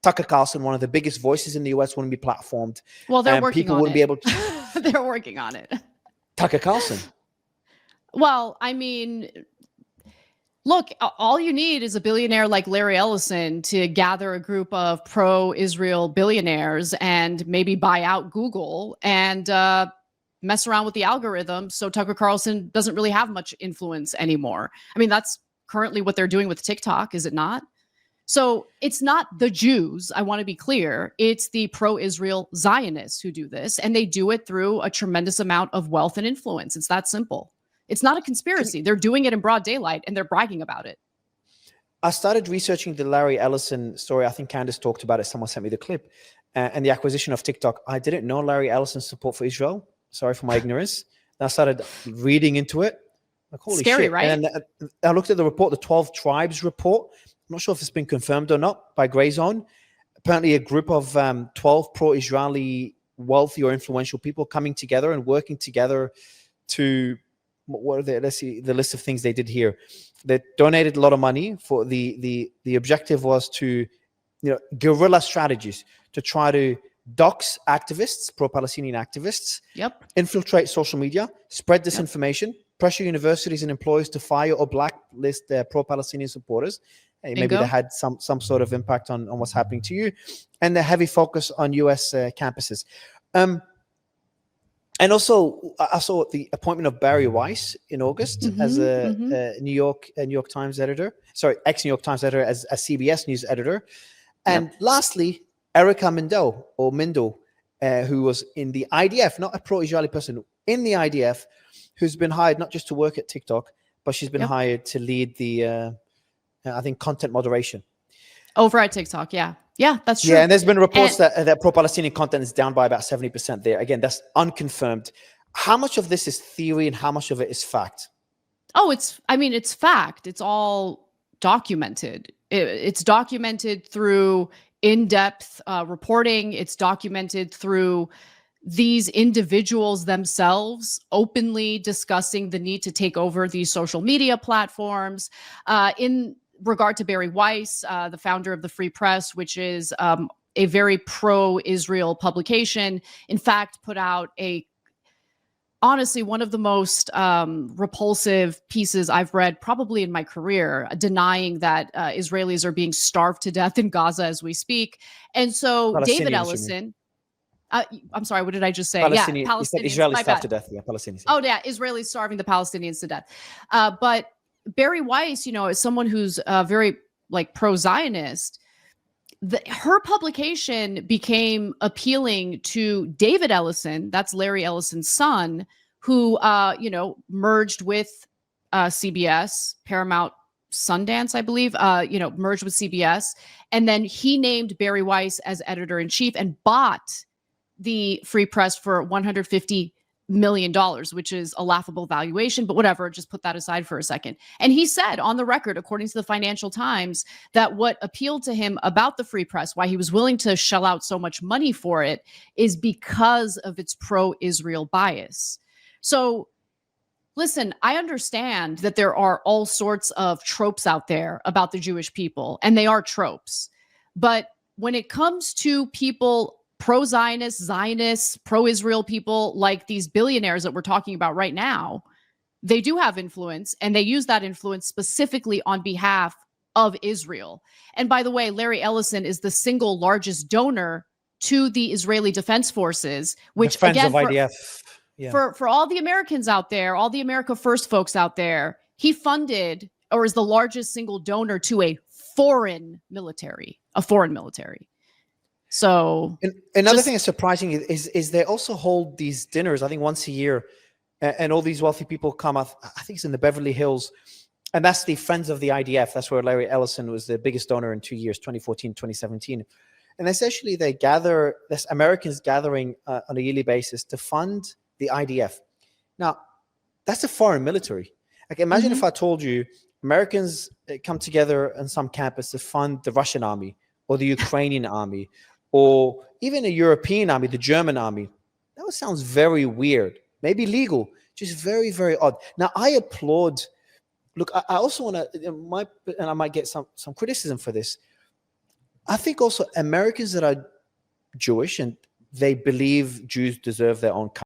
Tucker Carlson, one of the biggest voices in the US, wouldn't be platformed. Well, they're working people on wouldn't it. be able to. They're working on it. Tucker Carlson. Well, I mean, look, all you need is a billionaire like Larry Ellison to gather a group of pro-Israel billionaires and maybe buy out Google and mess around with the algorithm so Tucker Carlson doesn't really have much influence anymore. I mean, that's currently what they're doing with TikTok, is it not? So it's not the Jews, I want to be clear. It's the pro-Israel Zionists who do this, and they do it through a tremendous amount of wealth and influence. It's that simple. It's not a conspiracy. They're doing it in broad daylight, and they're bragging about it. I started researching the Larry Ellison story. I think Candace talked about it. Someone sent me the clip. And the acquisition of TikTok. I didn't know Larry Ellison's support for Israel. Sorry for my ignorance. And I started reading into it. Like, holy Scary, shit. right? And I looked at the report, the 12 Tribes report. I'm not sure if it's been confirmed or not by Grey Zone. Apparently, a group of 12 pro-Israeli wealthy or influential people coming together and working together to, what are they? Let's see the list of things they did here. They donated a lot of money for the objective was to, guerrilla strategies to try to dox activists, pro-Palestinian activists, infiltrate social media, spread disinformation, pressure universities and employers to fire or blacklist their pro-Palestinian supporters. Maybe they had some sort of impact on what's happening to you, and the heavy focus on U.S. campuses. And also, I saw the appointment of Barry Weiss in August as a New York Times editor. Sorry, ex-New York Times editor as a CBS News editor. And lastly, Erica Mindel, who was in the IDF, not a pro-Israeli person, in the IDF, who's been hired not just to work at TikTok, but she's been hired to lead the, I think, content moderation. Over at TikTok, yeah, that's true. Yeah, and there's been reports that pro-Palestinian content is down by about 70% there. Again, that's unconfirmed. How much of this is theory and how much of it is fact? Oh, it's fact. It's all documented. It's documented through in-depth reporting. It's documented through these individuals themselves openly discussing the need to take over these social media platforms. In regard to Barry Weiss, the founder of the Free Press, which is a very pro-Israel publication, in fact, put out honestly, one of the most repulsive pieces I've read probably in my career, denying that Israelis are being starved to death in Gaza as we speak. And so David Ellison, I'm sorry, what did I just say? Palestinians. Yeah, Palestinians. Israelis starved to death. Yeah, Palestinians. Oh, yeah, Israelis starving the Palestinians to death. But Barry Weiss, is someone who's very pro-Zionist. Her publication became appealing to David Ellison, that's Larry Ellison's son, who merged with CBS, Paramount Sundance, I believe, merged with CBS, and then he named Barry Weiss as editor-in-chief and bought the Free Press for $150 million, which is a laughable valuation, but whatever, just put that aside for a second. And he said on the record, according to the Financial Times, that what appealed to him about the Free Press, why he was willing to shell out so much money for it, is because of its pro-Israel bias. So listen, I understand that there are all sorts of tropes out there about the Jewish people, and they are tropes. But when it comes to people, pro-Zionists, Zionists, pro-Israel people like these billionaires that we're talking about right now, they do have influence, and they use that influence specifically on behalf of Israel. And by the way, Larry Ellison is the single largest donor to the Israeli Defense Forces, which the friends again, of IDF. For all the Americans out there, all the America First folks out there, he funded or is the largest single donor to a foreign military. So another thing that's surprising is they also hold these dinners, I think once a year, and all these wealthy people come up. I think it's in the Beverly Hills, and that's the Friends of the IDF. That's where Larry Ellison was the biggest donor in 2 years, 2014, 2017. And essentially they gather, there's Americans gathering on a yearly basis to fund the IDF. Now, that's a foreign military. Like, imagine if I told you Americans come together on some campus to fund the Russian army or the Ukrainian army, or even a European army, the German army. That sounds very weird, maybe legal, just very, very odd. Now, I applaud, look, I also want to, and I might get some criticism for this. I think also Americans that are Jewish and they believe Jews deserve their own